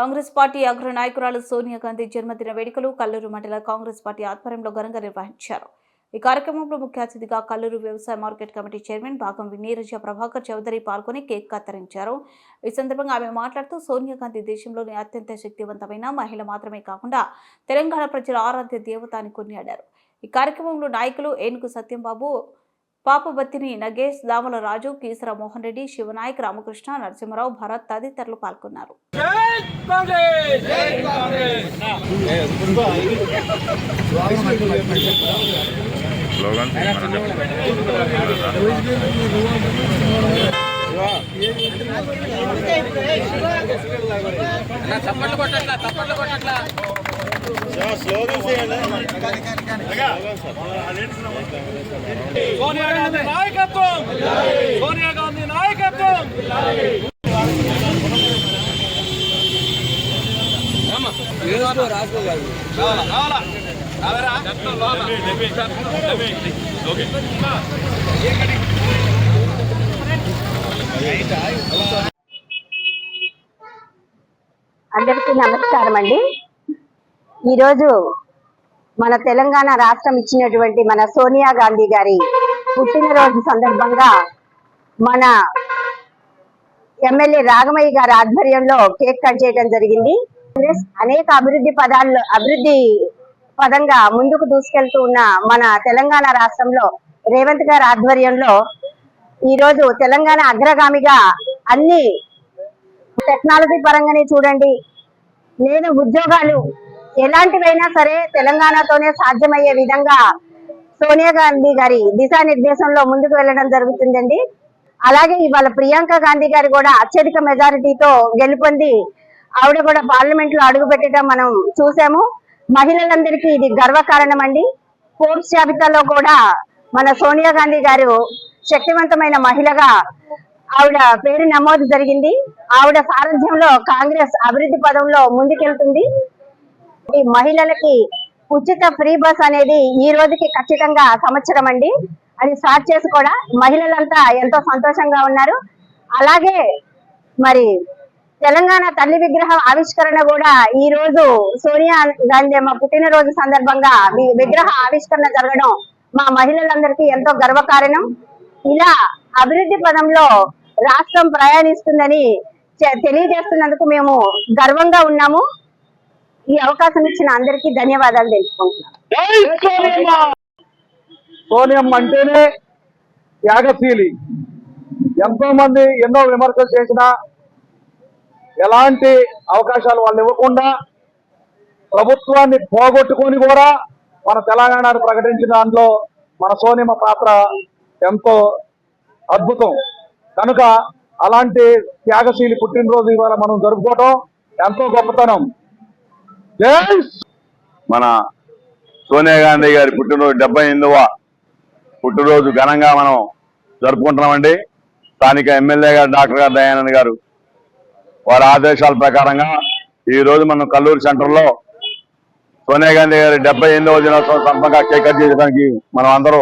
Congress party అగ్ర నాయకురాలు సోనియా గాంధీ జన్మదిన వేడుకలు కల్లూరు మండల కాంగ్రెస్ పార్టీ ఆధ్వర్యంలో ఘనంగా నిర్వహించారు. ఈ కార్యక్రమంలో ముఖ్య అతిథిగా కల్లూరు వ్యవసాయ మార్కెట్ కమిటీ చైర్మన్ భాగం నీరజ ప్రభాకర్ చౌదరి పాల్గొని కేక్ కత్తిరించారు. ఈ సందర్భంగా ఆమె మాట్లాడుతూ సోనియా గాంధీ దేశంలోని అత్యంత శక్తివంతమైన మహిళ మాత్రమే కాకుండా తెలంగాణ ప్రజల ఆరాధ్య దేవత అని కొనియాడారు. ఈ కార్యక్రమంలో నాయకులు ఏనుగు సత్యంబాబు, పాపబత్తిని నగేష్, దామల రాజు, కీసర మోహన్ రెడ్డి, శివనాయక్, రామకృష్ణ, నరసింహరావు, భరత్ తదితరులు పాల్గొన్నారు. సోనియా గాంధీ నాయకత్వం, సోనియా గాంధీ నాయకత్వం. అందరికీ నమస్కారం అండి. ఈరోజు మన తెలంగాణ రాష్ట్రం ఇచ్చినటువంటి మన సోనియా గాంధీ గారి పుట్టినరోజు సందర్భంగా మన ఎమ్మెల్యే రాఘమయ్య గారి ఆధ్వర్యంలో కేక్ కట్ చేయడం జరిగింది. అనేక అభివృద్ధి పదంగా ముందుకు దూసుకెళ్తూ ఉన్న మన తెలంగాణ రాష్ట్రంలో రేవంత్ గారి ఆధ్వర్యంలో ఈరోజు తెలంగాణ అగ్రగామిగా అన్ని టెక్నాలజీ పరంగానే చూడండి, నేను ఉద్యోగాలు ఎలాంటివైనా సరే తెలంగాణతోనే సాధ్యమయ్యే విధంగా సోనియా గాంధీ గారి దిశానిర్దేశంలో ముందుకు వెళ్ళడం జరుగుతుందండి. అలాగే ఇవాళ ప్రియాంక గాంధీ గారు కూడా అత్యధిక మెజారిటీతో గెలుపొంది ఆవిడ కూడా పార్లమెంట్ లో అడుగు పెట్టడం మనం చూసాము. మహిళలందరికీ ఇది గర్వకారణం అండి. ఫోర్బ్స్ జాబితాలో కూడా మన సోనియా గాంధీ గారు శక్తివంతమైన మహిళగా ఆవిడ పేరు నమోదు జరిగింది. ఆవిడ సారథ్యంలో కాంగ్రెస్ అభివృద్ధి పదంలో ముందుకెళ్తుంది. ఈ మహిళలకి ఉచిత ఫ్రీ బస్ అనేది ఈ రోజుకి ఖచ్చితంగా సంవత్సరం అండి. అది స్టార్ట్ చేసి కూడా మహిళలంతా ఎంతో సంతోషంగా ఉన్నారు. అలాగే మరి తెలంగాణ తల్లి విగ్రహ ఆవిష్కరణ కూడా ఈ రోజు సోనియా గాంధీ అమ్మ పుట్టినరోజు సందర్భంగా విగ్రహ ఆవిష్కరణ జరగడం మా మహిళలందరికీ ఎంతో గర్వకారణం. ఇలా అభివృద్ధి పదంలో రాష్ట్రం ప్రయాణిస్తుందని తెలియజేస్తున్నందుకు మేము గర్వంగా ఉన్నాము. ఈ అవకాశం ఇచ్చిన అందరికీ ధన్యవాదాలు తెలుపుకుంటున్నాను. సోనియమ్మ అంటేనే త్యాగశీలి. ఎంతో మంది ఎన్నో విమర్శలు చేసినా ఎలాంటి అవకాశాలు వాళ్ళు ఇవ్వకుండా ప్రభుత్వాన్ని పోగొట్టుకొని కూడా మన తెలంగాణను ప్రకటించిన దాంట్లో మన సోనియమ్మ పాత్ర ఎంతో అద్భుతం. కనుక అలాంటి త్యాగశీలి పుట్టినరోజు ఇవాళ మనం జరుపుకోవటం ఎంతో గొప్పతనం. మన సోనియా గాంధీ గారి పుట్టినరోజు 78వ పుట్టినరోజు ఘనంగా మనం జరుపుకుంటున్నామండి. స్థానిక ఎమ్మెల్యే గారు డాక్టర్ గారు దయానంద్ గారు వారి ఆదేశాల ప్రకారంగా ఈ రోజు మనం కల్లూరు సెంటర్లో సోనియా గాంధీ గారి 78వ దినోత్సవం సందర్భంగా కేక్ కట్ చేయడానికి మనం అందరూ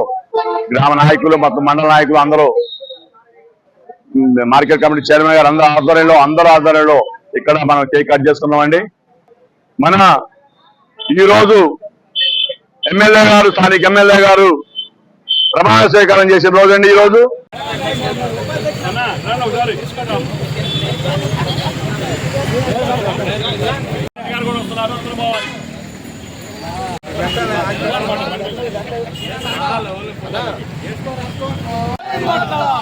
గ్రామ నాయకులు మొత్తం మండల నాయకులు అందరూ మార్కెట్ కమిటీ చైర్మన్ గారు అందరూ ఆధ్వర్యంలో ఇక్కడ మనం కేక్ కట్ చేసుకున్నామండి. మన ఈరోజు ఎమ్మెల్యే గారు స్థానిక ఎమ్మెల్యే గారు ప్రమాణ స్వీకారం చేసిన రోజు అండి. ఈరోజు జై